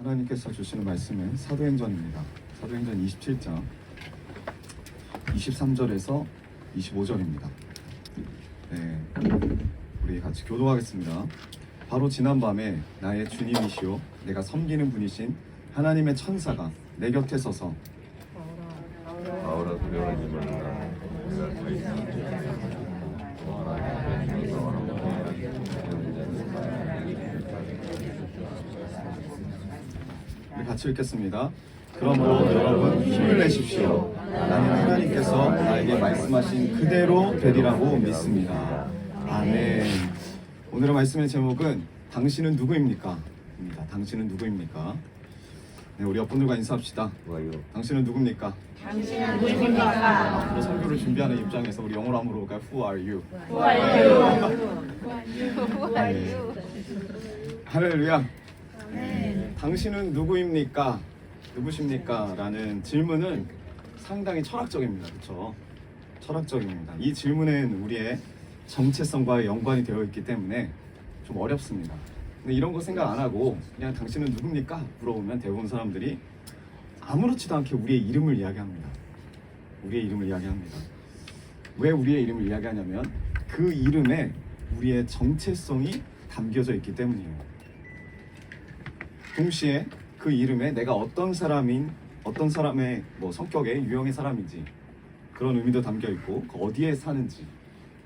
하나님께서 주시는 말씀은 사도행전입니다. 사도행전 27장 23절에서 25절입니다. 네, 우리 같이 교도하겠습니다. 바로 지난밤에 나의 주님이시오 내가 섬기는 분이신 하나님의 천사가 내 곁에 서서 바울아 두려워하지 말라. 내가 서 있으니 우리 같이 읽겠습니다. 그러므로 여러분 힘을 내십시오. 나는 하나님께서 나에게 말씀하신 그대로 되리라고 믿습니다. 아멘. 오늘의 말씀의 제목은 당신은 누구입니까? 입니다. 당신은 누구입니까? 네, 우리 옆분들과 인사합시다. 당신은 누굽니까? 당신은 누구입니까? 앞으로 설교를 준비하는 입장에서 우리 영어로 한번 물어볼까요? Who are you? Who are you? Who are 네. you? 할렐루야. 당신은 누구입니까? 누구십니까? 라는 질문은 상당히 철학적입니다. 그렇죠? 철학적입니다. 이 질문은 우리의 정체성과 연관이 되어 있기 때문에 좀 어렵습니다. 근데 이런 거 생각 안 하고 그냥 당신은 누굽니까? 물어보면 대부분 사람들이 아무렇지도 않게 우리의 이름을 이야기합니다. 우리의 이름을 이야기합니다. 왜 우리의 이름을 이야기하냐면 그 이름에 우리의 정체성이 담겨져 있기 때문이에요. 동시에 그 이름에 내가 어떤 사람의 성격의 유형의 사람인지 그런 의미도 담겨 있고 그 어디에 사는지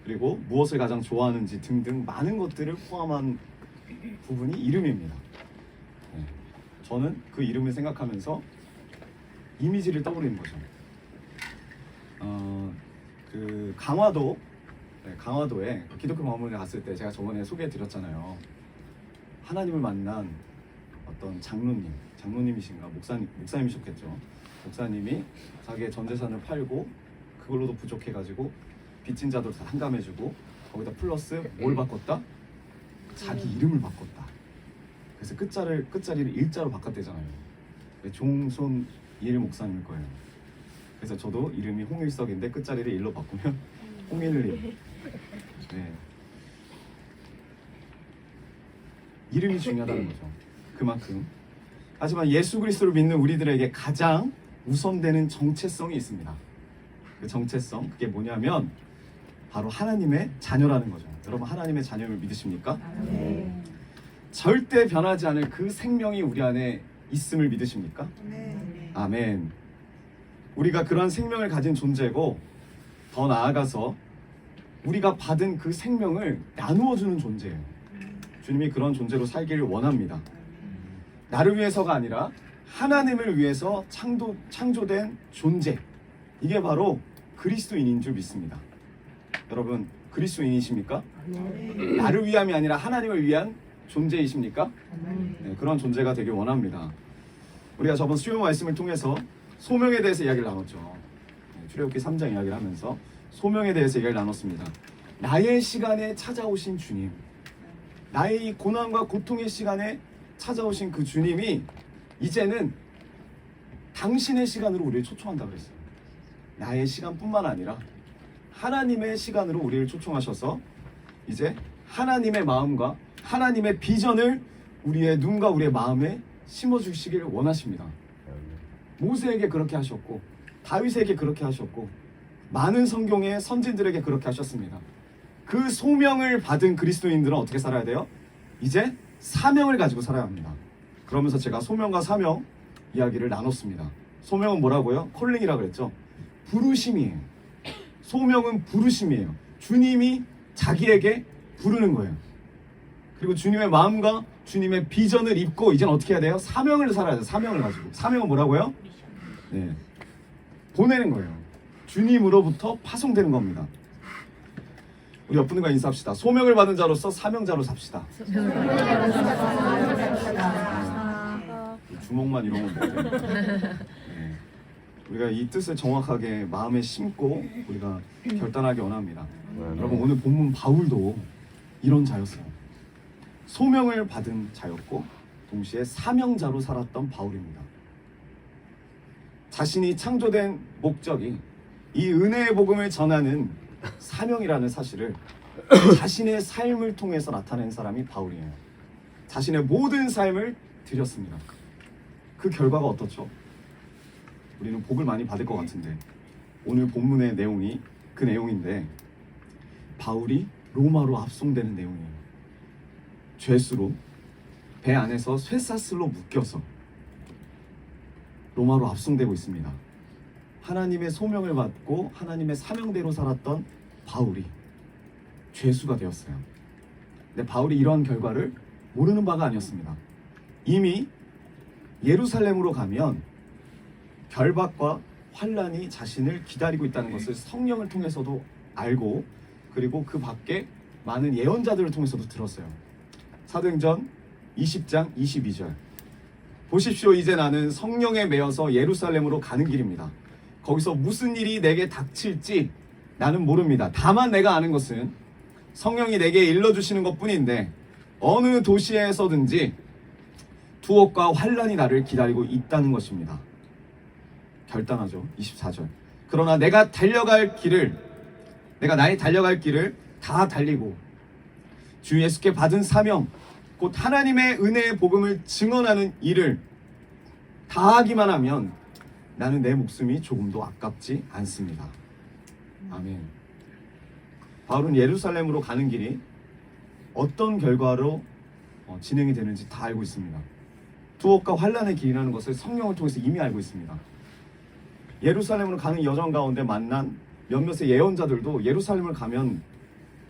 그리고 무엇을 가장 좋아하는지 등등 많은 것들을 포함한 부분이 이름입니다. 네. 저는 그 이름을 생각하면서 이미지를 떠올리는 거죠. 그 강화도에 기독교 방문을 갔을 때 제가 저번에 소개해드렸잖아요. 하나님을 만난 어떤 장로님이신가 목사님이셨겠죠. 목사님이 자기의 전 재산을 팔고 그걸로도 부족해가지고 빚진 자들 다 상담해주고 거기다 플러스 뭘 바꿨다? 자기 이름을 바꿨다. 그래서 끝자리를 일자로 바꿨대잖아요. 종손일 목사님일 거예요. 그래서 저도 이름이 홍일석인데 끝자리를 일로 바꾸면 홍일리. 네. 이름이 중요하다는 거죠. 그만큼. 하지만 예수 그리스도를 믿는 우리들에게 가장 우선되는 정체성이 있습니다. 그 정체성, 그게 뭐냐면 바로 하나님의 자녀라는 거죠. 여러분 하나님의 자녀를 믿으십니까? 네. 절대 변하지 않을 그 생명이 우리 안에 있음을 믿으십니까? 네. 아멘. 우리가 그러한 생명을 가진 존재고 더 나아가서 우리가 받은 그 생명을 나누어주는 존재예요. 주님이 그런 존재로 살기를 원합니다. 나를 위해서가 아니라 하나님을 위해서 창조된 존재, 이게 바로 그리스도인인 줄 믿습니다. 여러분 그리스도인이십니까? 네. 나를 위함이 아니라 하나님을 위한 존재이십니까? 네, 그런 존재가 되길 원합니다. 우리가 저번 수요 말씀을 통해서 소명에 대해서 이야기를 나눴죠. 네, 출애굽기 3장 이야기를 하면서 소명에 대해서 이야기를 나눴습니다. 나의 시간에 찾아오신 주님, 나의 이 고난과 고통의 시간에 찾아오신 그 주님이 이제는 당신의 시간으로 우리를 초청한다고 그랬어요. 나의 시간뿐만 아니라 하나님의 시간으로 우리를 초청하셔서 이제 하나님의 마음과 하나님의 비전을 우리의 눈과 우리의 마음에 심어주시기를 원하십니다. 모세에게 그렇게 하셨고 다윗에게 그렇게 하셨고 많은 성경의 선진들에게 그렇게 하셨습니다. 그 소명을 받은 그리스도인들은 어떻게 살아야 돼요? 이제 사명을 가지고 살아야 합니다. 그러면서 제가 소명과 사명 이야기를 나눴습니다. 소명은 뭐라고요? 콜링이라고 그랬죠. 부르심이에요. 소명은 부르심이에요. 주님이 자기에게 부르는 거예요. 그리고 주님의 마음과 주님의 비전을 입고 이제는 어떻게 해야 돼요? 사명을 살아야 돼요. 사명을 가지고. 사명은 뭐라고요? 네, 보내는 거예요. 주님으로부터 파송되는 겁니다. 우리 옆분들과 인사합시다. 소명을 받은 자로서 사명자로 삽시다. 주먹만 이러면 뭐예요? 네. 우리가 이 뜻을 정확하게 마음에 심고 우리가 결단하기 원합니다. 여러분 오늘 본문 바울도 이런 자였어요. 소명을 받은 자였고 동시에 사명자로 살았던 바울입니다. 자신이 창조된 목적이 이 은혜의 복음을 전하는 사명이라는 사실을 자신의 삶을 통해서 나타낸 사람이 바울이에요. 자신의 모든 삶을 드렸습니다. 그 결과가 어떻죠? 우리는 복을 많이 받을 것 같은데 오늘 본문의 내용이 그 내용인데 바울이 로마로 압송되는 내용이에요. 죄수로 배 안에서 쇠사슬로 묶여서 로마로 압송되고 있습니다. 하나님의 소명을 받고 하나님의 사명대로 살았던 바울이 죄수가 되었어요. 근데 바울이 이러한 결과를 모르는 바가 아니었습니다. 이미 예루살렘으로 가면 결박과 환란이 자신을 기다리고 있다는 것을 성령을 통해서도 알고 그리고 그 밖에 많은 예언자들을 통해서도 들었어요. 사도행전 20장 22절 보십시오. 이제 나는 성령에 매여서 예루살렘으로 가는 길입니다. 거기서 무슨 일이 내게 닥칠지 나는 모릅니다. 다만 내가 아는 것은 성령이 내게 일러주시는 것뿐인데 어느 도시에서든지 투옥과 환란이 나를 기다리고 있다는 것입니다. 결단하죠. 24절 그러나 내가 나의 달려갈 길을 다 달리고 주 예수께 받은 사명 곧 하나님의 은혜의 복음을 증언하는 일을 다 하기만 하면 나는 내 목숨이 조금도 아깝지 않습니다. 아멘. 바울은 예루살렘으로 가는 길이 어떤 결과로 진행이 되는지 다 알고 있습니다. 투옥과 환란의 길이라는 것을 성령을 통해서 이미 알고 있습니다. 예루살렘으로 가는 여정 가운데 만난 몇몇의 예언자들도 예루살렘을 가면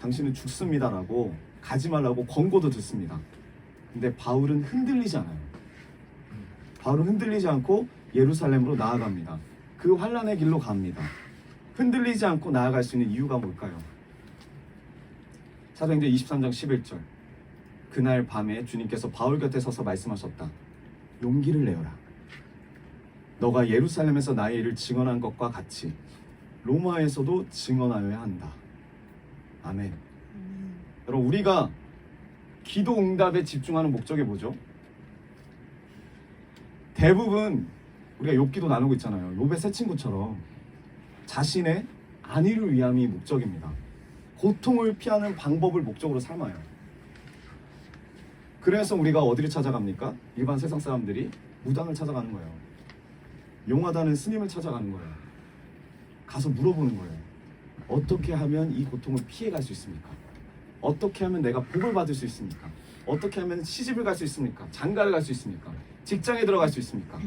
당신은 죽습니다라고 가지 말라고 권고도 듣습니다. 근데 바울은 흔들리지 않아요. 바울은 흔들리지 않고 예루살렘으로 나아갑니다. 그 환란의 길로 갑니다. 흔들리지 않고 나아갈 수 있는 이유가 뭘까요? 사도행전 23장 11절 그날 밤에 주님께서 바울 곁에 서서 말씀하셨다. 용기를 내어라. 너가 예루살렘에서 나의 일을 증언한 것과 같이 로마에서도 증언하여야 한다. 아멘. 여러분 우리가 기도 응답에 집중하는 목적이 뭐죠? 대부분 우리가 욥기도 나누고 있잖아요. 욥의 세 친구처럼 자신의 안위를 위함이 목적입니다. 고통을 피하는 방법을 목적으로 삼아요. 그래서 우리가 어디를 찾아갑니까? 일반 세상 사람들이 무당을 찾아가는 거예요. 용하다는 스님을 찾아가는 거예요. 가서 물어보는 거예요. 어떻게 하면 이 고통을 피해갈 수 있습니까? 어떻게 하면 내가 복을 받을 수 있습니까? 어떻게 하면 시집을 갈 수 있습니까? 장가를 갈 수 있습니까? 직장에 들어갈 수 있습니까?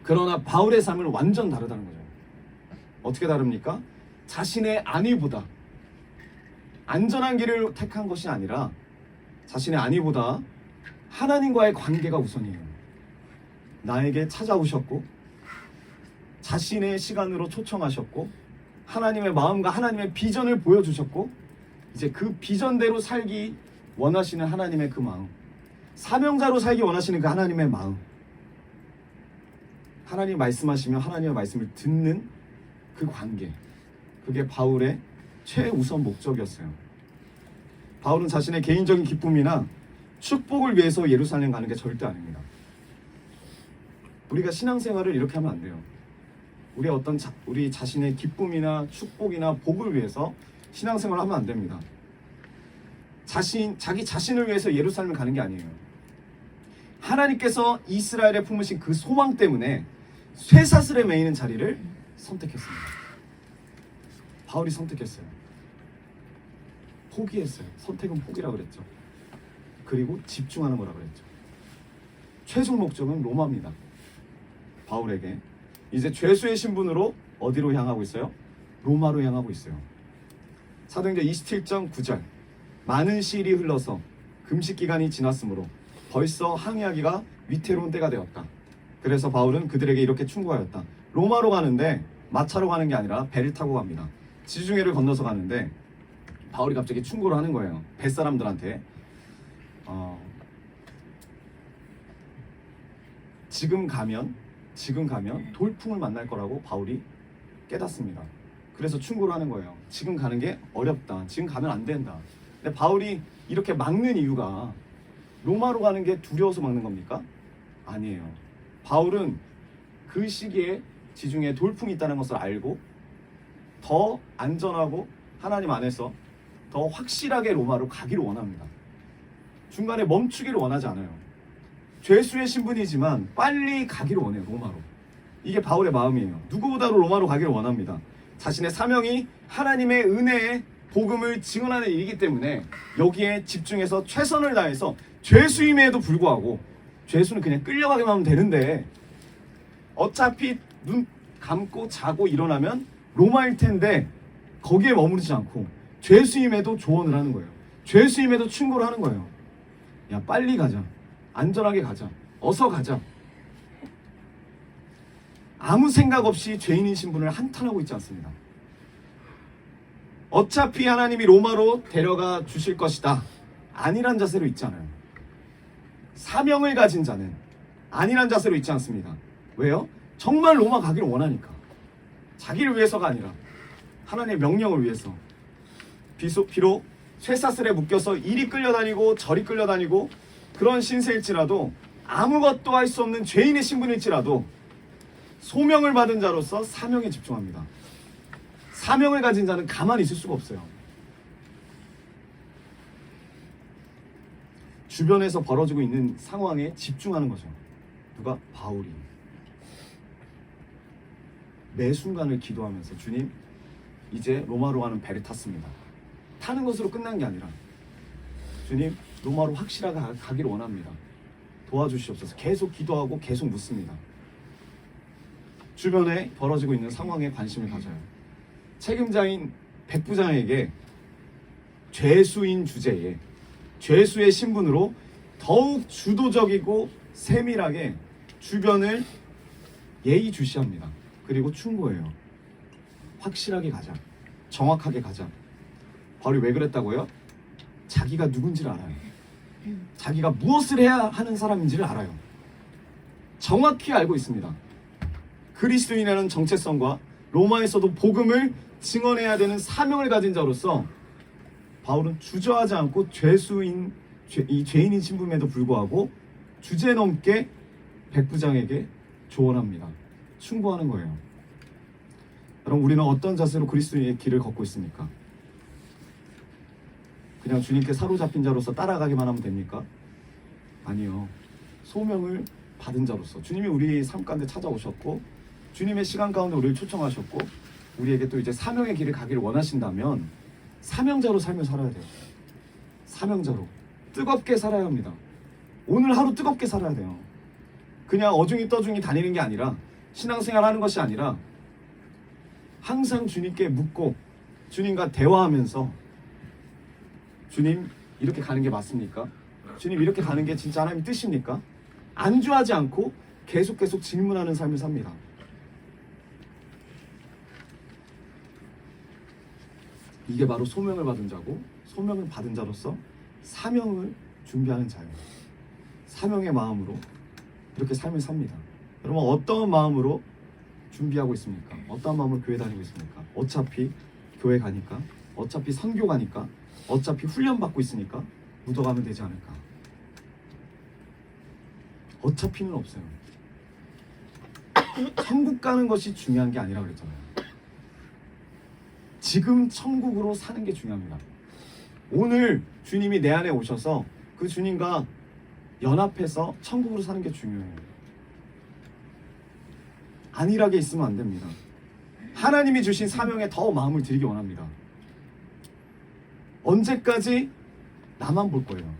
그러나 바울의 삶은 완전 다르다는 거죠. 어떻게 다릅니까? 자신의 안위보다 안전한 길을 택한 것이 아니라 자신의 안위보다 하나님과의 관계가 우선이에요. 나에게 찾아오셨고 자신의 시간으로 초청하셨고 하나님의 마음과 하나님의 비전을 보여주셨고 이제 그 비전대로 살기 원하시는 하나님의 그 마음, 사명자로 살기 원하시는 그 하나님의 마음, 하나님이 말씀하시며 하나님의 말씀을 듣는 그 관계, 그게 바울의 최우선 목적이었어요. 바울은 자신의 개인적인 기쁨이나 축복을 위해서 예루살렘 가는 게 절대 아닙니다. 우리가 신앙생활을 이렇게 하면 안 돼요. 우리 자신의 기쁨이나 축복이나 복을 위해서 신앙생활을 하면 안 됩니다. 자기 자신을 위해서 예루살렘을 가는 게 아니에요. 하나님께서 이스라엘에 품으신 그 소망 때문에 쇠사슬에 매이는 자리를 선택했습니다. 바울이 선택했어요. 포기했어요. 선택은 포기라고 그랬죠. 그리고 집중하는 거라고 그랬죠. 최종 목적은 로마입니다. 바울에게 이제 죄수의 신분으로 어디로 향하고 있어요? 로마로 향하고 있어요. 사도행전 27장 9절 많은 시일이 흘러서 금식 기간이 지났으므로 벌써 항해하기가 위태로운 때가 되었다. 그래서 바울은 그들에게 이렇게 충고하였다. 로마로 가는데 마차로 가는 게 아니라 배를 타고 갑니다. 지중해를 건너서 가는데 바울이 갑자기 충고를 하는 거예요. 뱃사람들한테 지금 가면 돌풍을 만날 거라고 바울이 깨닫습니다. 그래서 충고를 하는 거예요. 지금 가는 게 어렵다. 지금 가면 안 된다. 근데 바울이 이렇게 막는 이유가 로마로 가는 게 두려워서 막는 겁니까? 아니에요. 바울은 그 시기에 지중해에 돌풍이 있다는 것을 알고 더 안전하고 하나님 안에서 더 확실하게 로마로 가기를 원합니다. 중간에 멈추기를 원하지 않아요. 죄수의 신분이지만 빨리 가기를 원해요. 로마로. 이게 바울의 마음이에요. 누구보다도 로마로 가기를 원합니다. 자신의 사명이 하나님의 은혜의 복음을 증언하는 일이기 때문에 여기에 집중해서 최선을 다해서 죄수임에도 불구하고, 죄수는 그냥 끌려가기만 하면 되는데 어차피 눈 감고 자고 일어나면 로마일 텐데 거기에 머무르지 않고 죄수임에도 조언을 하는 거예요. 죄수임에도 충고를 하는 거예요. 야, 빨리 가자. 안전하게 가자. 어서 가자. 아무 생각 없이 죄인인 신분을 한탄하고 있지 않습니다. 어차피 하나님이 로마로 데려가 주실 것이다, 아니란 자세로 있지 않아요. 사명을 가진 자는 아니란 자세로 있지 않습니다. 왜요? 정말 로마 가기를 원하니까. 자기를 위해서가 아니라 하나님의 명령을 위해서. 비록 쇠사슬에 묶여서 이리 끌려다니고 저리 끌려다니고 그런 신세일지라도, 아무것도 할 수 없는 죄인의 신분일지라도 소명을 받은 자로서 사명에 집중합니다. 사명을 가진 자는 가만히 있을 수가 없어요. 주변에서 벌어지고 있는 상황에 집중하는 거죠. 누가? 바울이. 매 순간을 기도하면서, 주님, 이제 로마로 가는 배를 탔습니다. 타는 것으로 끝난 게 아니라, 주님, 로마로 확실하게 가기를 원합니다. 도와주시옵소서. 계속 기도하고 계속 묻습니다. 주변에 벌어지고 있는 상황에 관심을 가져요. 책임자인 백부장에게 죄수인 주제에, 죄수의 신분으로 더욱 주도적이고 세밀하게 주변을 예의주시합니다. 그리고 충고해요. 확실하게 가자. 정확하게 가자. 바울이 왜 그랬다고요? 자기가 누군지를 알아요. 자기가 무엇을 해야 하는 사람인지를 알아요. 정확히 알고 있습니다. 그리스도인이라는 정체성과 로마에서도 복음을 증언해야 되는 사명을 가진 자로서 바울은 주저하지 않고 죄인인 신분에도 불구하고 주제넘게 백부장에게 조언합니다. 충고하는 거예요. 여러분, 우리는 어떤 자세로 그리스도인의 길을 걷고 있습니까? 그냥 주님께 사로잡힌 자로서 따라가기만 하면 됩니까? 아니요. 소명을 받은 자로서 주님이 우리 삶 가운데 찾아오셨고, 주님의 시간 가운데 우리를 초청하셨고, 우리에게 또 이제 사명의 길을 가기를 원하신다면 사명자로 삶을 살아야 돼요. 사명자로 뜨겁게 살아야 합니다. 오늘 하루 뜨겁게 살아야 돼요. 그냥 어중이 떠중이 다니는 게 아니라, 신앙생활 하는 것이 아니라 항상 주님께 묻고 주님과 대화하면서, 주님, 이렇게 가는 게 맞습니까? 주님, 이렇게 가는 게 진짜 하나님 뜻입니까? 안주하지 않고 계속 질문하는 삶을 삽니다. 이게 바로 소명을 받은 자고, 소명을 받은 자로서 사명을 준비하는 자예요. 사명의 마음으로 이렇게 삶을 삽니다. 여러분, 어떤 마음으로 준비하고 있습니까? 어떤 마음으로 교회 다니고 있습니까? 어차피 교회 가니까, 어차피 선교 가니까, 어차피 훈련 받고 있으니까 묻어가면 되지 않을까. 어차피는 없어요. 천국 가는 것이 중요한 게 아니라 그랬잖아요. 지금 천국으로 사는 게 중요합니다. 오늘 주님이 내 안에 오셔서 그 주님과 연합해서 천국으로 사는 게 중요해요. 안일하게 있으면 안 됩니다. 하나님이 주신 사명에 더 마음을 들이기 원합니다. 언제까지 나만 볼 거예요?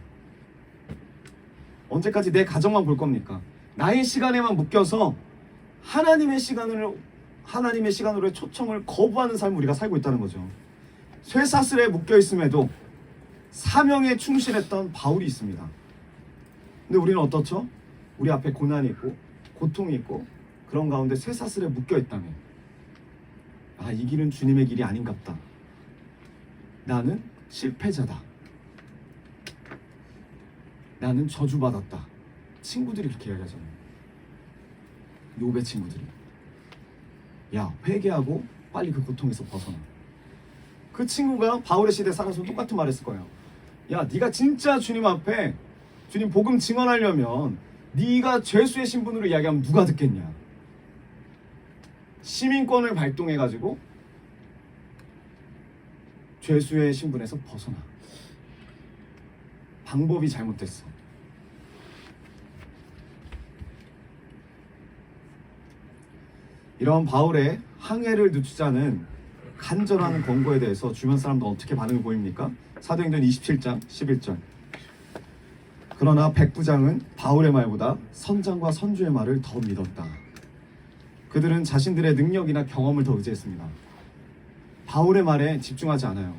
언제까지 내 가정만 볼 겁니까? 나의 시간에만 묶여서 하나님의 시간으로의 초청을 거부하는 삶을 우리가 살고 있다는 거죠. 쇠사슬에 묶여 있음에도 사명에 충실했던 바울이 있습니다. 근데 우리는 어떻죠? 우리 앞에 고난이 있고 고통이 있고 그런 가운데 쇠사슬에 묶여 있다면, 아, 이 길은 주님의 길이 아닌갑다. 나는 실패자다. 나는 저주받았다. 친구들이 그렇게 이야기하잖아요. 욥의 친구들이. 야, 회개하고 빨리 그 고통에서 벗어나. 그 친구가 바울의 시대에 살아서 똑같은 말 했을 거예요. 야, 네가 진짜 주님 앞에 주님 복음 증언하려면 네가 죄수의 신분으로 이야기하면 누가 듣겠냐. 시민권을 발동해가지고 죄수의 신분에서 벗어나. 방법이 잘못됐어. 이런 바울의 항해를 늦추자는 간절한 권고에 대해서 주변 사람들 어떻게 반응을 보입니까? 사도행전 27장 11절. 그러나 백부장은 바울의 말보다 선장과 선주의 말을 더 믿었다. 그들은 자신들의 능력이나 경험을 더 의지했습니다. 바울의 말에 집중하지 않아요.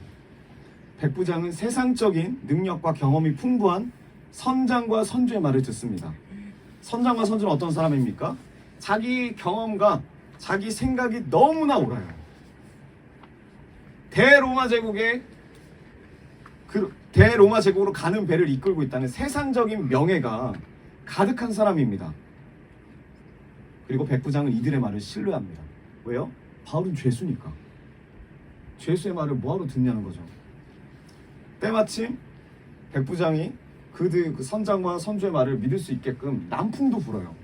백부장은 세상적인 능력과 경험이 풍부한 선장과 선주의 말을 듣습니다. 선장과 선주는 어떤 사람입니까? 자기 경험과 자기 생각이 너무나 옳아요. 대로마 제국으로 가는 배를 이끌고 있다는 세상적인 명예가 가득한 사람입니다. 그리고 백부장은 이들의 말을 신뢰합니다. 왜요? 바울은 죄수니까. 죄수의 말을 뭐하러 듣냐는 거죠. 때마침 백부장이 그 선장과 선주의 말을 믿을 수 있게끔 남풍도 불어요.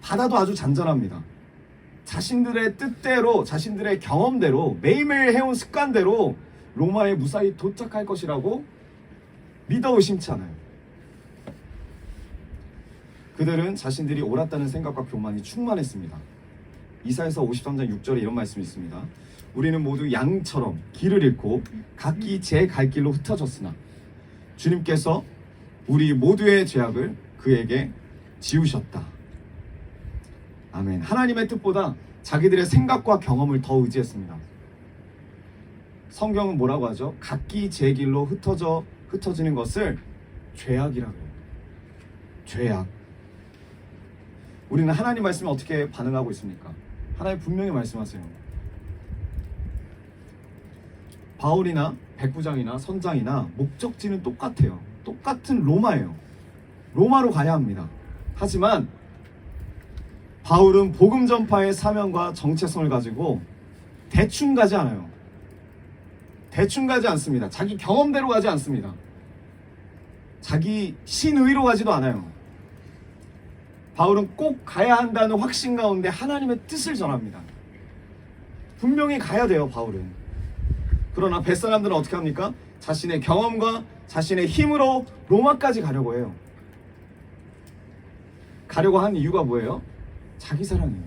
바다도 아주 잔잔합니다. 자신들의 뜻대로, 자신들의 경험대로, 매일매일 해온 습관대로 로마에 무사히 도착할 것이라고 믿어 의심치 않아요. 그들은 자신들이 옳았다는 생각과 교만이 충만했습니다. 이사야서 53장 6절에 이런 말씀이 있습니다. 우리는 모두 양처럼 길을 잃고 각기 제 갈 길로 흩어졌으나 주님께서 우리 모두의 죄악을 그에게 지우셨다. 아멘. 하나님의 뜻보다 자기들의 생각과 경험을 더 의지했습니다. 성경은 뭐라고 하죠? 각기 제 길로 흩어지는 것을 죄악이라고 해요. 죄악. 우리는 하나님 말씀에 어떻게 반응하고 있습니까? 하나님 분명히 말씀하세요. 바울이나 백부장이나 선장이나 목적지는 똑같아요. 똑같은 로마예요. 로마로 가야 합니다. 하지만 바울은 복음 전파의 사명과 정체성을 가지고 대충 가지 않아요. 대충 가지 않습니다. 자기 경험대로 가지 않습니다. 자기 신의로 가지도 않아요. 바울은 꼭 가야 한다는 확신 가운데 하나님의 뜻을 전합니다. 분명히 가야 돼요, 바울은. 그러나 뱃사람들은 어떻게 합니까? 자신의 경험과 자신의 힘으로 로마까지 가려고 해요. 가려고 한 이유가 뭐예요? 자기 사랑이에요.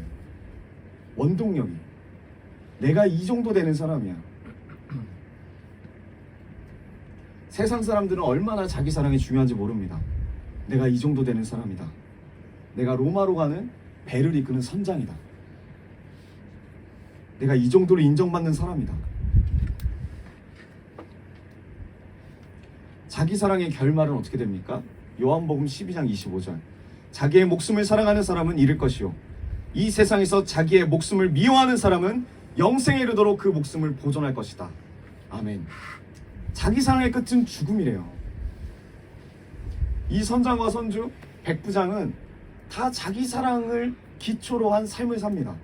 원동력이. 내가 이 정도 되는 사람이야. 세상 사람들은 얼마나 자기 사랑이 중요한지 모릅니다. 내가 이 정도 되는 사람이다. 내가 로마로 가는 배를 이끄는 선장이다. 내가 이 정도로 인정받는 사람이다. 자기 사랑의 결말은 어떻게 됩니까? 요한복음 12장 25절. 자기의 목숨을 사랑하는 사람은 잃을 것이요 이 세상에서 자기의 목숨을 미워하는 사람은 영생에 이르도록 그 목숨을 보존할 것이다. 아멘. 자기 사랑의 끝은 죽음이래요. 이 선장과 선주, 백부장은 다 자기 사랑을 기초로 한 삶을 삽니다.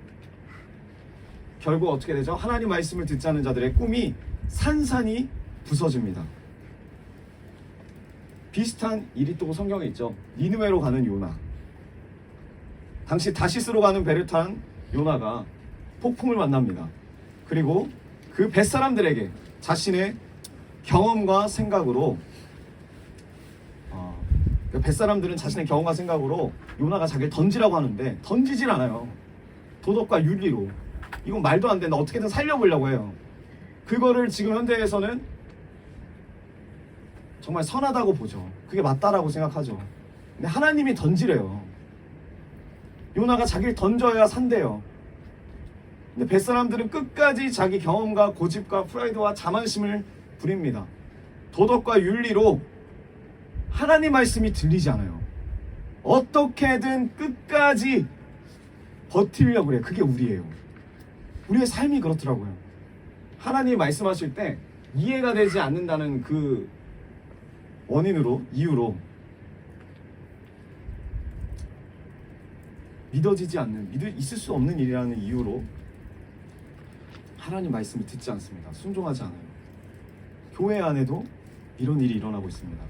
결국 어떻게 되죠? 하나님 말씀을 듣지 않는 자들의 꿈이 산산이 부서집니다. 비슷한 일이 또 성경에 있죠. 니느웨로 가는 요나. 당시 다시스로 가는 배를 탄 요나가 폭풍을 만납니다. 그리고 그 뱃사람들에게 자신의 경험과 생각으로 뱃사람들은 자신의 경험과 생각으로 요나가 자기를 던지라고 하는데 던지질 않아요. 도덕과 윤리로. 이건 말도 안 된다. 어떻게든 살려보려고 해요. 그거를 지금 현대에서는 정말 선하다고 보죠. 그게 맞다라고 생각하죠. 근데 하나님이 던지래요. 요나가 자기를 던져야 산대요. 근데 뱃사람들은 끝까지 자기 경험과 고집과 프라이드와 자만심을 부립니다. 도덕과 윤리로 하나님 말씀이 들리지 않아요. 어떻게든 끝까지 버티려고 그래요. 그게 우리예요. 우리의 삶이 그렇더라고요. 하나님이 말씀하실 때 이해가 되지 않는다는 그 이유로 믿어지지 않는, 있을 수 없는 일이라는 이유로 하나님 말씀을 듣지 않습니다. 순종하지 않아요. 교회 안에도 이런 일이 일어나고 있습니다.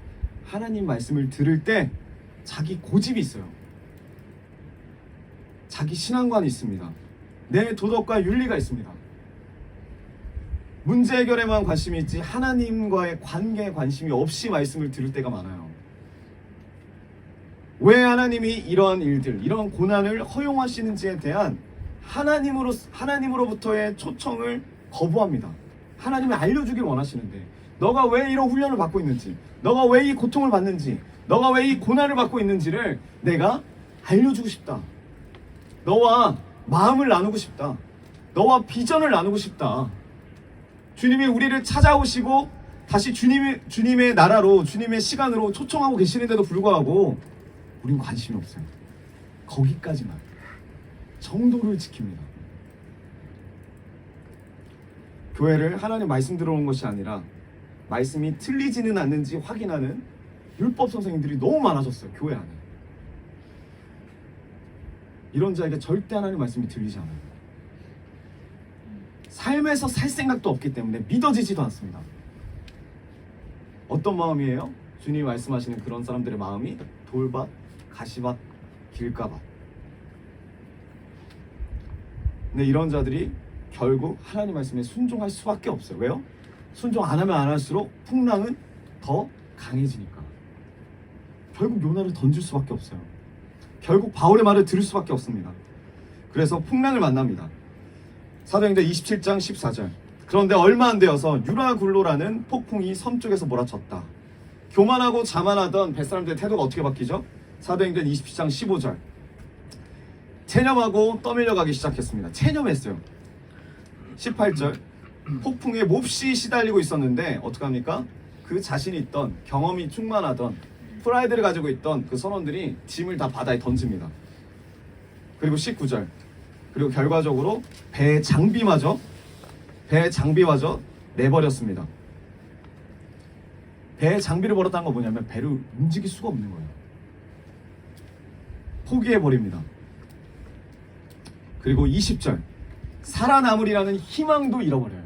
하나님 말씀을 들을 때 자기 고집이 있어요. 자기 신앙관이 있습니다. 내 도덕과 윤리가 있습니다. 문제 해결에만 관심이 있지 하나님과의 관계에 관심이 없이 말씀을 들을 때가 많아요. 왜 하나님이 이러한 일들, 이러한 고난을 허용하시는지에 대한 하나님으로부터의 초청을 거부합니다. 하나님이 알려주길 원하시는데 너가 왜 이런 훈련을 받고 있는지, 너가 왜 이 고통을 받는지, 너가 왜 이 고난을 받고 있는지를 내가 알려주고 싶다. 너와 마음을 나누고 싶다. 너와 비전을 나누고 싶다. 주님이 우리를 찾아오시고 다시 주님의 나라로, 주님의 시간으로 초청하고 계시는데도 불구하고 우린 관심이 없어요. 거기까지만. 정도를 지킵니다. 교회를 하나님 말씀 들어오는 것이 아니라 말씀이 틀리지는 않는지 확인하는 율법 선생님들이 너무 많아졌어요. 교회 안에. 이런 자에게 절대 하나님 말씀이 들리지 않아요. 삶에서 살 생각도 없기 때문에 믿어지지도 않습니다. 어떤 마음이에요? 주님이 말씀하시는 그런 사람들의 마음이 돌밭, 가시밭, 길가밭. 근데 이런 자들이 결국 하나님 말씀에 순종할 수밖에 없어요. 왜요? 순종 안 하면 안 할수록 풍랑은 더 강해지니까. 결국 요나를 던질 수밖에 없어요. 결국 바울의 말을 들을 수밖에 없습니다. 그래서 풍랑을 만납니다. 사도행전 27장 14절. 그런데 얼마 안 되어서 유라굴로라는 폭풍이 섬 쪽에서 몰아쳤다. 교만하고 자만하던 뱃사람들의 태도가 어떻게 바뀌죠? 사도행전 27장 15절. 체념하고 떠밀려가기 시작했습니다. 체념했어요. 18절. 폭풍에 몹시 시달리고 있었는데 어떡합니까? 그 자신이 있던, 경험이 충만하던, 프라이드를 가지고 있던 그 선원들이 짐을 다 바다에 던집니다. 그리고 19절. 그리고 결과적으로 배 장비마저 내버렸습니다. 배의 장비를 버렸다는 건 뭐냐면 배를 움직일 수가 없는 거예요. 포기해버립니다. 그리고 20절. 살아남으리라는 희망도 잃어버려요.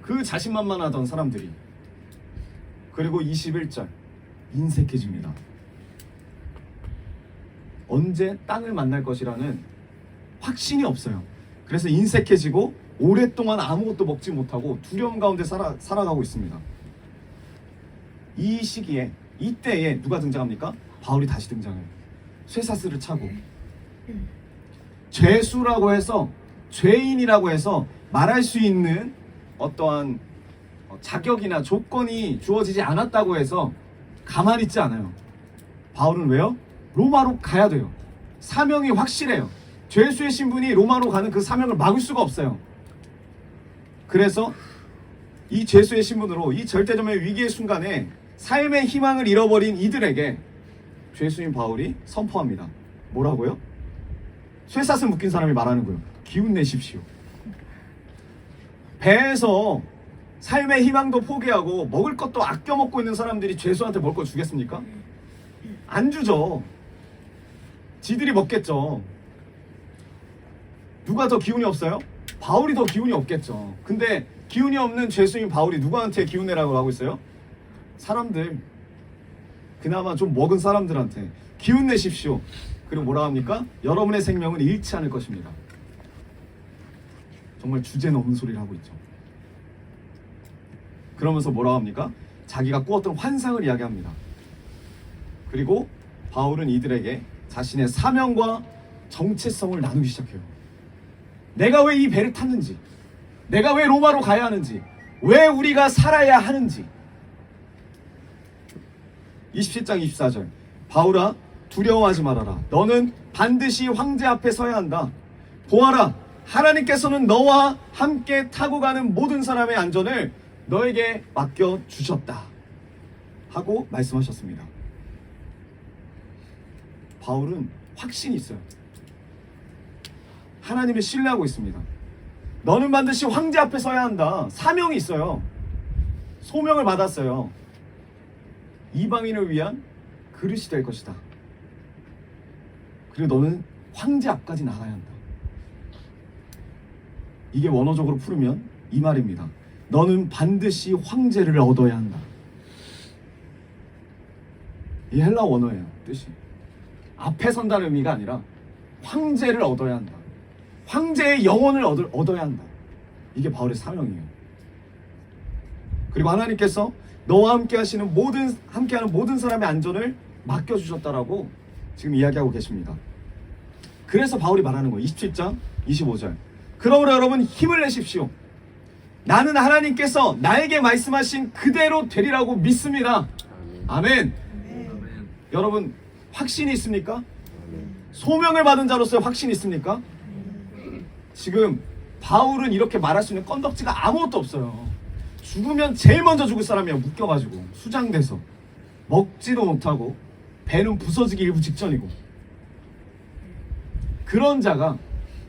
그 자신만만하던 사람들이. 그리고 21절. 인색해집니다. 언제 땅을 만날 것이라는 확신이 없어요. 그래서 인색해지고 오랫동안 아무것도 먹지 못하고 두려움 가운데 살아가고 있습니다. 이 시기에, 이때에 누가 등장합니까? 바울이 다시 등장해요. 쇠사슬을 차고. 죄수라고 해서, 죄인이라고 해서 말할 수 있는 어떠한 자격이나 조건이 주어지지 않았다고 해서 가만히 있지 않아요. 바울은 왜요? 로마로 가야 돼요. 사명이 확실해요. 죄수의 신분이 로마로 가는 그 사명을 막을 수가 없어요. 그래서 이 죄수의 신분으로 이 절대점의 위기의 순간에 삶의 희망을 잃어버린 이들에게 죄수인 바울이 선포합니다. 뭐라고요? 쇠사슬 묶인 사람이 말하는 거예요. 기운 내십시오. 배에서 삶의 희망도 포기하고 먹을 것도 아껴 먹고 있는 사람들이 죄수한테 먹을 거 주겠습니까? 안 주죠. 지들이 먹겠죠. 누가 더 기운이 없어요? 바울이 더 기운이 없겠죠. 근데 기운이 없는 죄수인 바울이 누구한테 기운 내라고 하고 있어요? 사람들, 그나마 좀 먹은 사람들한테 기운 내십시오. 그리고 뭐라 합니까? 여러분의 생명은 잃지 않을 것입니다. 정말 주제 넘는 소리를 하고 있죠. 그러면서 뭐라 합니까? 자기가 꾸었던 환상을 이야기합니다. 그리고 바울은 이들에게 자신의 사명과 정체성을 나누기 시작해요. 내가 왜 이 배를 탔는지, 내가 왜 로마로 가야 하는지, 왜 우리가 살아야 하는지. 27장 24절. 바울아, 두려워하지 말아라. 너는 반드시 황제 앞에 서야 한다. 보아라, 하나님께서는 너와 함께 타고 가는 모든 사람의 안전을 너에게 맡겨주셨다 하고 말씀하셨습니다. 바울은 확신이 있어요. 하나님을 신뢰하고 있습니다. 너는 반드시 황제 앞에 서야 한다. 사명이 있어요. 소명을 받았어요. 이방인을 위한 그릇이 될 것이다. 그리고 너는 황제 앞까지 나가야 한다. 이게 원어적으로 풀으면 이 말입니다. 너는 반드시 황제를 얻어야 한다. 이 헬라 원어예요. 뜻이. 앞에 선다는 의미가 아니라 황제를 얻어야 한다. 황제의 영혼을 얻어야 한다. 이게 바울의 사명이에요. 그리고 하나님께서 너와 함께하는 모든 사람의 안전을 맡겨주셨다라고 지금 이야기하고 계십니다. 그래서 바울이 말하는 거예요. 27장 25절. 그러므로 여러분 힘을 내십시오. 나는 하나님께서 나에게 말씀하신 그대로 되리라고 믿습니다. 아멘. 여러분 확신이 있습니까? 소명을 받은 자로서 확신이 있습니까? 지금 바울은 이렇게 말할 수 있는 건덕지가 아무것도 없어요. 죽으면 제일 먼저 죽을 사람이야. 묶여가지고 수장돼서 먹지도 못하고 배는 부서지기 일부 직전이고, 그런 자가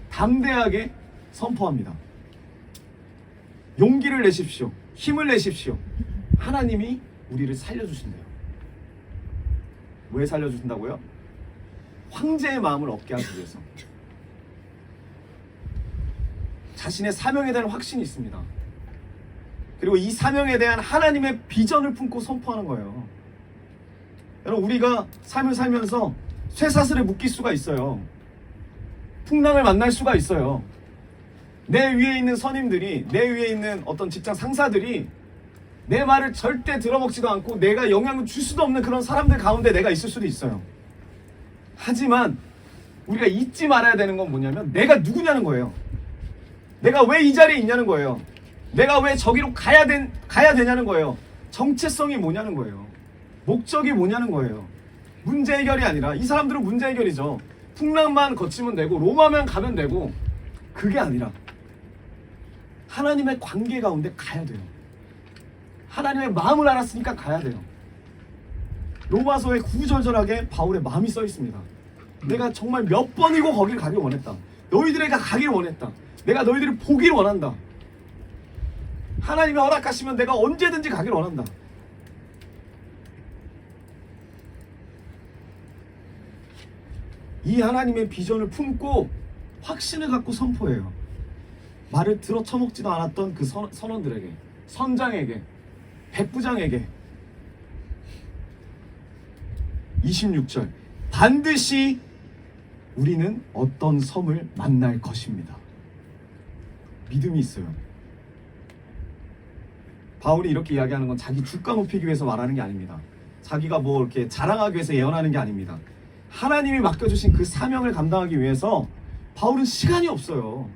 담대하게 선포합니다. 용기를 내십시오. 힘을 내십시오. 하나님이 우리를 살려주신대요. 왜 살려주신다고요? 황제의 마음을 얻게 하기 위해서. 자신의 사명에 대한 확신이 있습니다. 그리고 이 사명에 대한 하나님의 비전을 품고 선포하는 거예요. 여러분, 우리가 삶을 살면서 쇠사슬에 묶일 수가 있어요. 풍랑을 만날 수가 있어요. 내 위에 있는 선임들이, 내 위에 있는 어떤 직장 상사들이 내 말을 절대 들어먹지도 않고 내가 영향을 줄 수도 없는 그런 사람들 가운데 내가 있을 수도 있어요. 하지만 우리가 잊지 말아야 되는 건 뭐냐면 내가 누구냐는 거예요. 내가 왜 이 자리에 있냐는 거예요. 내가 왜 저기로 가야 되냐는 거예요. 정체성이 뭐냐는 거예요. 목적이 뭐냐는 거예요. 문제 해결이 아니라, 이 사람들은 문제 해결이죠. 풍랑만 거치면 되고 로마만 가면 되고, 그게 아니라 하나님의 관계 가운데 가야 돼요. 하나님의 마음을 알았으니까 가야 돼요. 로마서에 구구절절하게 바울의 마음이 써 있습니다. 내가 정말 몇 번이고 거길 가길 원했다. 너희들에게 가길 원했다. 내가 너희들을 보길 원한다. 하나님이 허락하시면 내가 언제든지 가길 원한다. 이 하나님의 비전을 품고 확신을 갖고 선포해요. 말을 들어 처먹지도 않았던 그 선원들에게, 선장에게, 백부장에게. 26절. 반드시 우리는 어떤 섬을 만날 것입니다. 믿음이 있어요. 바울이 이렇게 이야기하는 건 자기 주가 높이기 위해서 말하는 게 아닙니다. 자기가 뭐 이렇게 자랑하기 위해서 예언하는 게 아닙니다. 하나님이 맡겨주신 그 사명을 감당하기 위해서 바울은 시간이 없어요.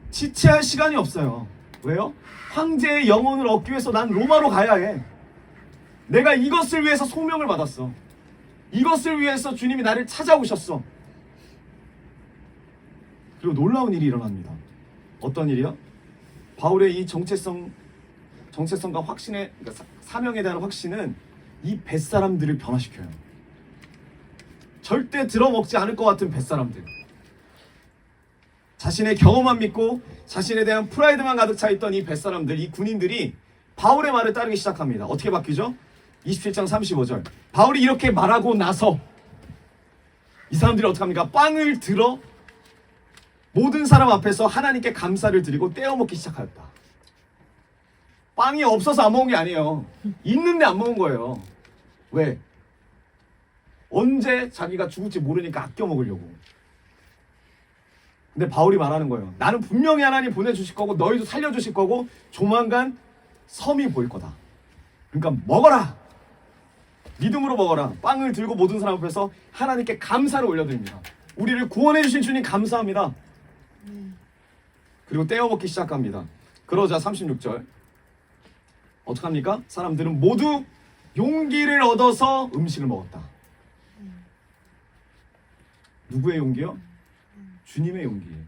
지체할 시간이 없어요. 왜요? 황제의 영혼을 얻기 위해서 난 로마로 가야 해. 내가 이것을 위해서 소명을 받았어. 이것을 위해서 주님이 나를 찾아오셨어. 그리고 놀라운 일이 일어납니다. 어떤 일이요? 바울의 이 정체성과 확신의, 그러니까 사명에 대한 확신은 이 뱃사람들을 변화시켜요. 절대 들어먹지 않을 것 같은 뱃사람들. 자신의 경험만 믿고 자신에 대한 프라이드만 가득 차 있던 이 뱃사람들, 이 군인들이 바울의 말을 따르기 시작합니다. 어떻게 바뀌죠? 27장 35절. 바울이 이렇게 말하고 나서 이 사람들이 어떻게 합니까? 빵을 들어 모든 사람 앞에서 하나님께 감사를 드리고 떼어먹기 시작하였다. 빵이 없어서 안 먹은 게 아니에요. 있는데 안 먹은 거예요. 왜? 언제 자기가 죽을지 모르니까 아껴 먹으려고. 근데 바울이 말하는 거예요. 나는 분명히 하나님 보내주실 거고 너희도 살려주실 거고 조만간 섬이 보일 거다. 그러니까 먹어라. 믿음으로 먹어라. 빵을 들고 모든 사람 앞에서 하나님께 감사를 올려드립니다. 우리를 구원해 주신 주님 감사합니다. 그리고 떼어먹기 시작합니다. 그러자 36절. 어떡합니까? 사람들은 모두 용기를 얻어서 음식을 먹었다. 누구의 용기요? 주님의 용기예요.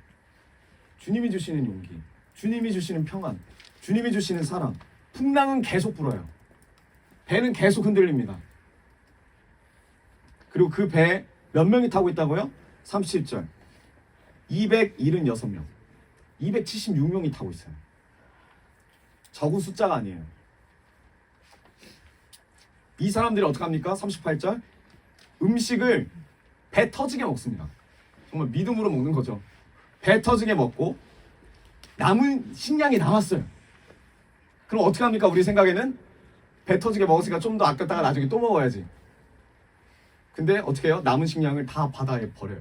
주님이 주시는 용기, 주님이 주시는 평안, 주님이 주시는 사랑. 풍랑은 계속 불어요. 배는 계속 흔들립니다. 그리고 그 배에 몇 명이 타고 있다고요? 37절. 276명. 276명이 타고 있어요. 적은 숫자가 아니에요. 이 사람들이 어떡합니까? 38절. 음식을 배 터지게 먹습니다. 정말 믿음으로 먹는 거죠. 배 터지게 먹고 남은 식량이 남았어요. 그럼 어떻게 합니까? 우리 생각에는 배 터지게 먹었으니까 좀 더 아꼈다가 나중에 또 먹어야지. 근데 어떻게 해요? 남은 식량을 다 바다에 버려요.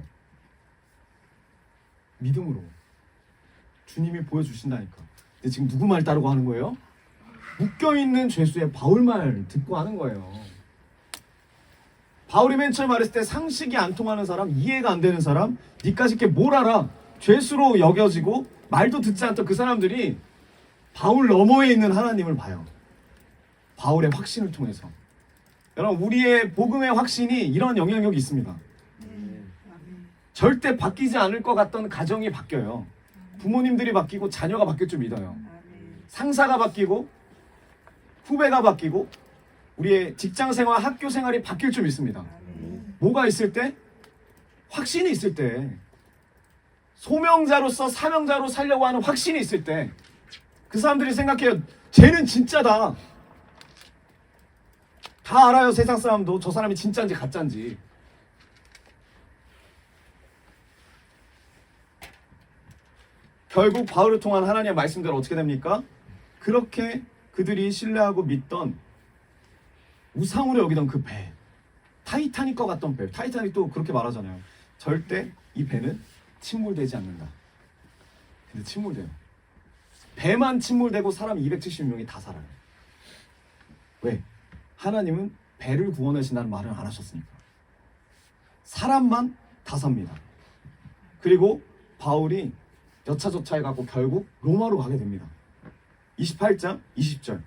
믿음으로. 주님이 보여주신다니까. 근데 지금 누구 말 따르고 하는 거예요? 묶여있는 죄수의 바울 말 듣고 하는 거예요. 바울이 맨 처음 말했을 때 상식이 안 통하는 사람, 이해가 안 되는 사람, 니까짓 게 뭘 알아? 죄수로 여겨지고 말도 듣지 않던 그 사람들이 바울 너머에 있는 하나님을 봐요. 바울의 확신을 통해서. 여러분, 우리의 복음의 확신이 이런 영향력이 있습니다. 절대 바뀌지 않을 것 같던 가정이 바뀌어요. 부모님들이 바뀌고 자녀가 바뀔 줄 믿어요. 상사가 바뀌고 후배가 바뀌고 우리의 직장생활, 학교생활이 바뀔 줄 믿습니다. 뭐가 있을 때? 확신이 있을 때, 소명자로서 사명자로 살려고 하는 확신이 있을 때, 그 사람들이 생각해요. 쟤는 진짜다. 다 알아요. 세상 사람도 저 사람이 진짜인지 가짜인지. 결국 바울을 통한 하나님의 말씀대로 어떻게 됩니까? 그렇게 그들이 신뢰하고 믿던 우상으로 여기던 그 배, 타이타닉과 같던 배, 타이타닉도 그렇게 말하잖아요. 절대 이 배는 침몰되지 않는다. 근데 침몰돼요. 배만 침몰되고 사람 270명이 다 살아요. 왜? 하나님은 배를 구원하신다는 말을 안 하셨으니까. 사람만 다 삽니다. 그리고 바울이 여차저차해갖고 결국 로마로 가게 됩니다. 28장 20절.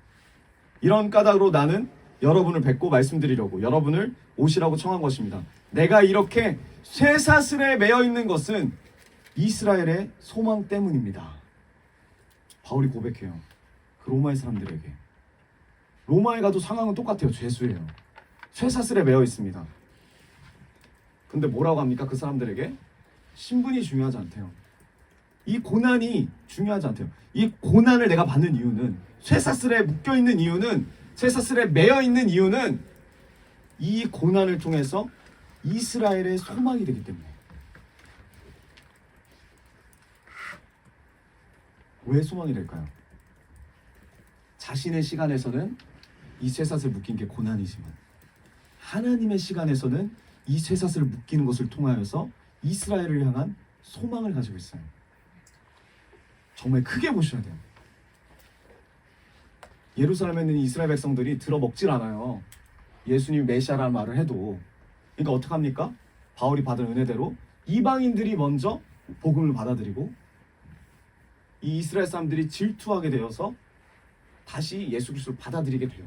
이런 까닭으로 나는 여러분을 뵙고 말씀드리려고 여러분을 오시라고 청한 것입니다. 내가 이렇게 쇠사슬에 매여 있는 것은 이스라엘의 소망 때문입니다. 바울이 고백해요. 그 로마의 사람들에게. 로마에 가도 상황은 똑같아요. 죄수예요. 쇠사슬에 매여 있습니다. 근데 뭐라고 합니까? 그 사람들에게? 신분이 중요하지 않대요. 이 고난이 중요하지 않대요. 이 고난을 내가 받는 이유는, 쇠사슬에 묶여있는 이유는, 쇠사슬에 매여있는 이유는 이 고난을 통해서 이스라엘의 소망이 되기 때문에. 왜 소망이 될까요? 자신의 시간에서는 이 쇠사슬 묶인 게 고난이지만 하나님의 시간에서는 이 쇠사슬을 묶이는 것을 통하여서 이스라엘을 향한 소망을 가지고 있어요. 정말 크게 보셔야 돼요. 예루살렘에 있는 이스라엘 백성들이 들어먹질 않아요. 예수님이 메시아라는 말을 해도. 그러니까 어떡합니까? 바울이 받은 은혜대로 이방인들이 먼저 복음을 받아들이고 이 이스라엘 사람들이 질투하게 되어서 다시 예수 그리스도를 받아들이게 돼요.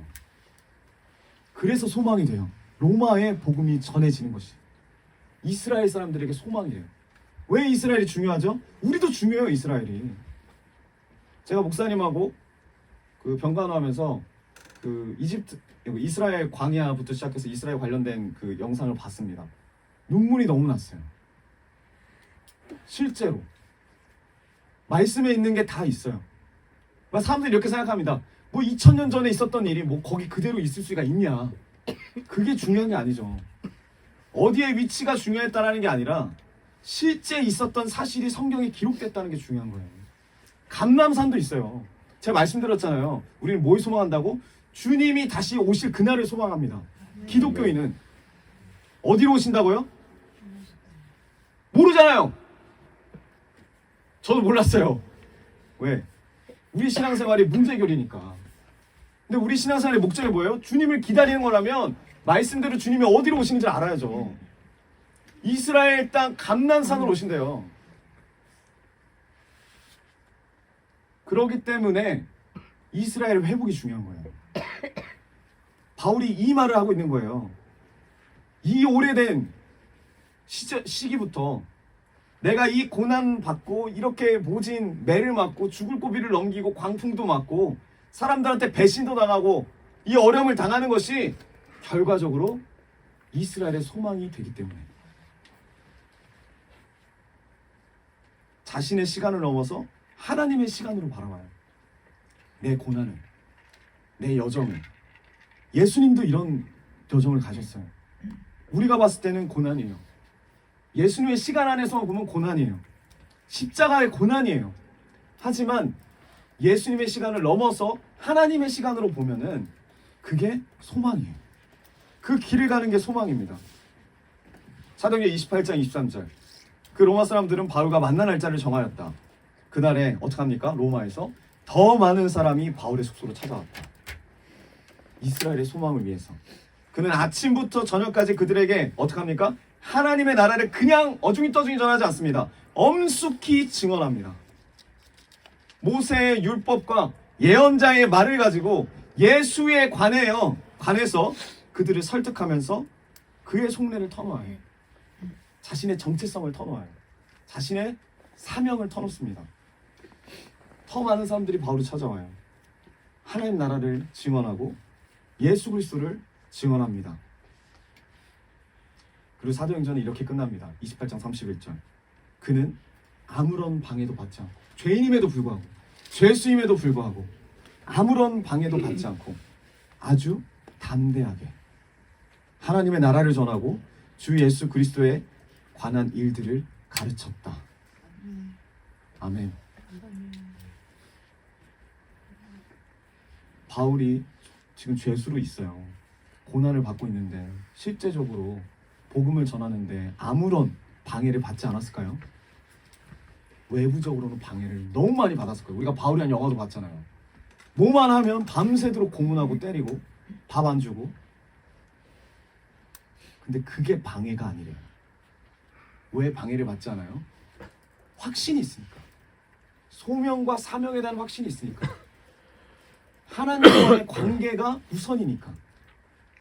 그래서 소망이 돼요. 로마의 복음이 전해지는 것이 이스라엘 사람들에게 소망이 돼요. 왜 이스라엘이 중요하죠? 우리도 중요해요. 이스라엘이. 제가 목사님하고 그 병간호하면서 그 이스라엘 광야부터 시작해서 이스라엘 관련된 그 영상을 봤습니다. 눈물이 너무 났어요. 실제로 말씀에 있는 게 다 있어요. 사람들이 이렇게 생각합니다. 뭐 2000년 전에 있었던 일이 뭐 거기 그대로 있을 수가 있냐. 그게 중요한 게 아니죠. 어디에 위치가 중요했다라는 게 아니라 실제 있었던 사실이 성경에 기록됐다는 게 중요한 거예요. 감람산도 있어요. 제가 말씀드렸잖아요. 우리는 뭘 소망한다고? 주님이 다시 오실 그날을 소망합니다. 기독교인은 어디로 오신다고요? 모르잖아요. 저도 몰랐어요. 왜? 우리 신앙생활이 문제결이니까. 근데 우리 신앙생활의 목적이 뭐예요? 주님을 기다리는 거라면 말씀대로 주님이 어디로 오시는지 알아야죠. 이스라엘 땅 감난산으로 오신대요. 그렇기 때문에 이스라엘 회복이 중요한 거예요. 바울이 이 말을 하고 있는 거예요. 이 오래된 시기부터 내가 이 고난 받고 이렇게 모진 매를 맞고 죽을 고비를 넘기고 광풍도 맞고 사람들한테 배신도 당하고 이 어려움을 당하는 것이 결과적으로 이스라엘의 소망이 되기 때문에 자신의 시간을 넘어서 하나님의 시간으로 바라봐요. 내 고난을, 내 여정을. 예수님도 이런 여정을 가졌어요. 우리가 봤을 때는 고난이에요. 예수님의 시간 안에서 보면 고난이에요. 십자가의 고난이에요. 하지만 예수님의 시간을 넘어서 하나님의 시간으로 보면은 그게 소망이에요. 그 길을 가는 게 소망입니다. 사도행전 28장 23절. 그 로마 사람들은 바울과 만난 날짜를 정하였다. 그날에 어떡합니까? 로마에서 더 많은 사람이 바울의 숙소로 찾아왔다. 이스라엘의 소망을 위해서. 그는 아침부터 저녁까지 그들에게 어떻게 합니까? 하나님의 나라를 그냥 어중이 떠중이 전하지 않습니다. 엄숙히 증언합니다. 모세의 율법과 예언자의 말을 가지고 예수에 관해서 그들을 설득하면서 그의 속내를 터놓아요. 자신의 정체성을 터놓아요. 자신의 사명을 터놓습니다. 더 많은 사람들이 바울을 찾아와요. 하나님 나라를 증언하고 예수 그리스도를 증언합니다. 그리고 사도행전은 이렇게 끝납니다. 28장 31절. 그는 아무런 방해도 받지 않고, 죄인임에도 불구하고, 죄수임에도 불구하고, 아무런 방해도 받지 않고 아주 담대하게 하나님의 나라를 전하고 주 예수 그리스도에 관한 일들을 가르쳤다. 아멘. 바울이 지금 죄수로 있어요. 고난을 받고 있는데 실제적으로 복음을 전하는데 아무런 방해를 받지 않았을까요? 외부적으로는 방해를 너무 많이 받았을 거예요. 우리가 바울이란 영화도 봤잖아요. 뭐만 하면 밤새도록 고문하고 때리고 밥 안 주고. 근데 그게 방해가 아니래요. 왜 방해를 받지 않아요? 확신이 있으니까. 소명과 사명에 대한 확신이 있으니까. 하나님과의 관계가 우선이니까.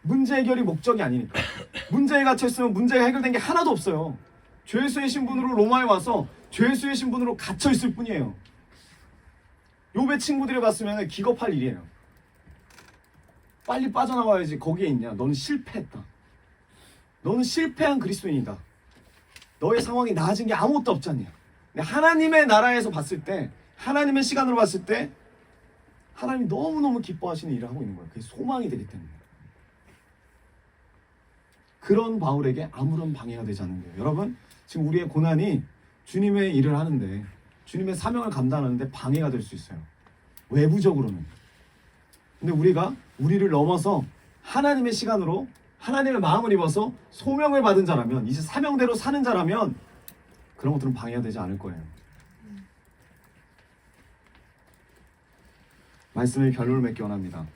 문제 해결이 목적이 아니니까. 문제에 갇혀있으면 문제가 해결된 게 하나도 없어요. 죄수의 신분으로 로마에 와서 죄수의 신분으로 갇혀있을 뿐이에요. 욥의 친구들이 봤으면 기겁할 일이에요. 빨리 빠져나와야지. 거기에 있냐. 너는 실패했다. 너는 실패한 그리스도인이다. 너의 상황이 나아진 게 아무것도 없지 않냐. 근데 하나님의 나라에서 봤을 때, 하나님의 시간으로 봤을 때 하나님이 너무너무 기뻐하시는 일을 하고 있는 거예요. 그게 소망이 되기 때문에. 그런 바울에게 아무런 방해가 되지 않는 거예요. 여러분, 지금 우리의 고난이 주님의 일을 하는데, 주님의 사명을 감당하는데 방해가 될 수 있어요. 외부적으로는. 근데 우리가 우리를 넘어서 하나님의 시간으로 하나님의 마음을 입어서 소명을 받은 자라면, 이제 사명대로 사는 자라면 그런 것들은 방해가 되지 않을 거예요. 말씀의 결론을 맺기 원합니다.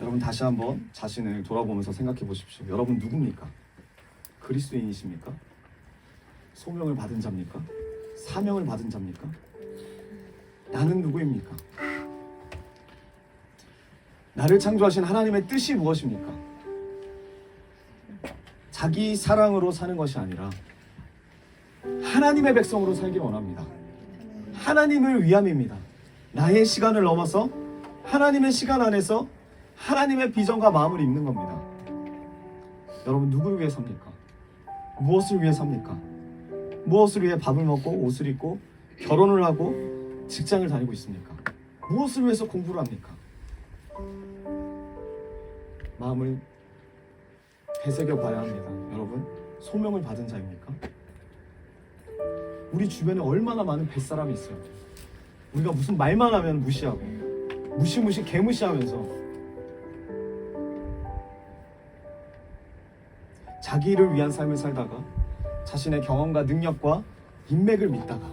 여러분 다시 한번 자신을 돌아보면서 생각해 보십시오. 여러분 누굽니까? 그리스도인이십니까? 소명을 받은 자입니까? 사명을 받은 자입니까? 나는 누구입니까? 나를 창조하신 하나님의 뜻이 무엇입니까? 자기 사랑으로 사는 것이 아니라 하나님의 백성으로 살길 원합니다. 하나님을 위함입니다. 나의 시간을 넘어서 하나님의 시간 안에서 하나님의 비전과 마음을 입는 겁니다. 여러분 누구를 위해 삽니까? 무엇을 위해 삽니까? 무엇을 위해 밥을 먹고 옷을 입고 결혼을 하고 직장을 다니고 있습니까? 무엇을 위해서 공부를 합니까? 마음을 되새겨 봐야 합니다. 여러분, 소명을 받은 자입니까? 우리 주변에 얼마나 많은 뱃사람이 있어요. 우리가 무슨 말만 하면 무시하고 무시무시 개무시하면서 자기를 위한 삶을 살다가 자신의 경험과 능력과 인맥을 믿다가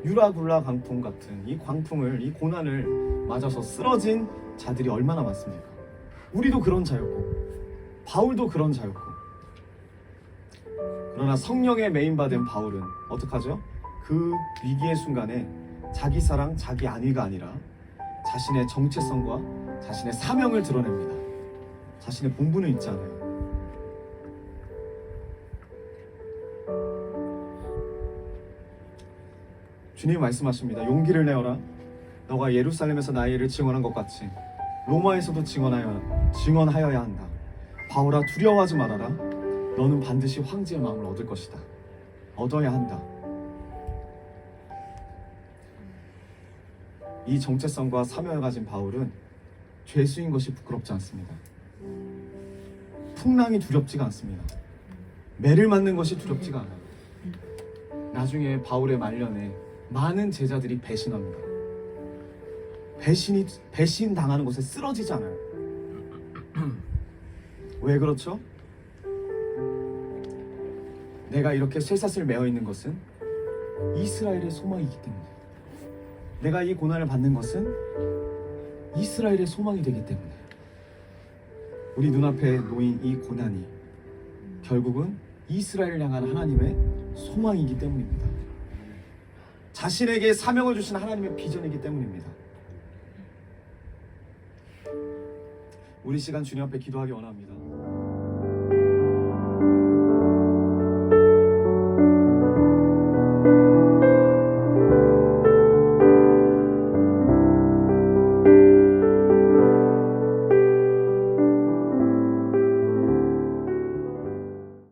유라굴라 광풍 같은 이 광풍을, 이 고난을 맞아서 쓰러진 자들이 얼마나 많습니까? 우리도 그런 자였고 바울도 그런 자였고. 그러나 성령에 메인받은 바울은 어떡하죠? 그 위기의 순간에 자기 사랑, 자기 안위가 아니라 자신의 정체성과 자신의 사명을 드러냅니다. 자신의 본분을 잊지 않아요. 주님이 말씀하십니다. 용기를 내어라. 너가 예루살렘에서 나의 일을 증언한 것 같이 로마에서도 증언하여야 한다. 바울아, 두려워하지 말아라. 너는 반드시 황제의 마음을 얻을 것이다. 얻어야 한다. 이 정체성과 사명을 가진 바울은 죄수인 것이 부끄럽지 않습니다. 풍랑이 두렵지가 않습니다. 매를 맞는 것이 두렵지가 않아요. 나중에 바울의 말년에 많은 제자들이 배신합니다. 배신 당하는 것에 쓰러지지 않아요. 왜 그렇죠? 내가 이렇게 쇠사슬 매어 있는 것은 이스라엘의 소망이기 때문에, 내가 이 고난을 받는 것은 이스라엘의 소망이 되기 때문에. 우리 눈앞에 놓인 이 고난이 결국은 이스라엘을 향한 하나님의 소망이기 때문입니다. 자신에게 사명을 주신 하나님의 비전이기 때문입니다. 우리 시간 주님 앞에 기도하기 원합니다.